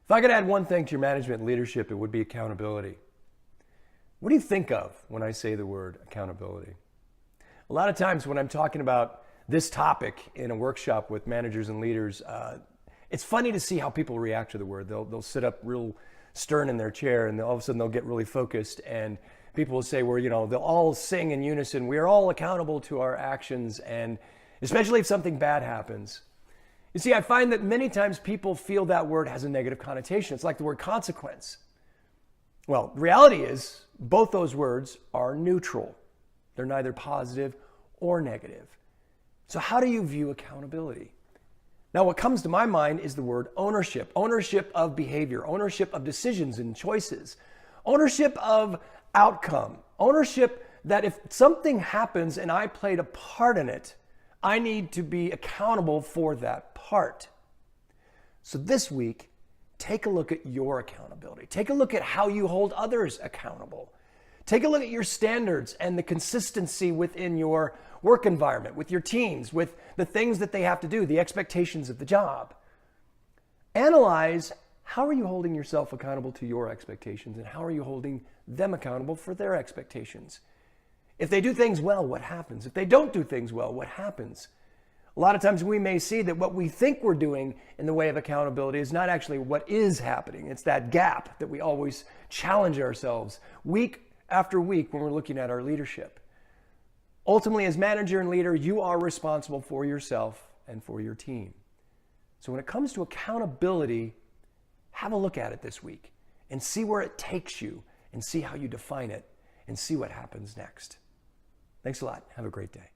If I could add one thing to your management and leadership, it would be accountability. What do you think of when I say the word accountability? A lot of times when I'm talking about this topic in a workshop with managers and leaders, it's funny to see how people react to the word. They'll sit up real stern in their chair, and all of a sudden they'll get really focused, and people will say, well, they'll all sing in unison, we are all accountable to our actions, and especially if something bad happens. You see, I find that many times people feel that word has a negative connotation. It's like the word consequence. Well, the reality is both those words are neutral. They're neither positive or negative. So how do you view accountability? Now, what comes to my mind is the word ownership. Ownership of behavior, ownership of decisions and choices, ownership of outcome, ownership that if something happens and I played a part in it, I need to be accountable for that part. So this week, take a look at your accountability. Take a look at how you hold others accountable. Take a look at your standards and the consistency within your work environment, with your teams, with the things that they have to do, the expectations of the job. Analyze, how are you holding yourself accountable to your expectations, and how are you holding them accountable for their expectations? If they do things well, what happens? If they don't do things well, what happens? A lot of times we may see that what we think we're doing in the way of accountability is not actually what is happening. It's that gap that we always challenge ourselves week after week when we're looking at our leadership. Ultimately, as manager and leader, you are responsible for yourself and for your team. So when it comes to accountability, have a look at it this week and see where it takes you and see how you define it and see what happens next. Thanks a lot. Have a great day.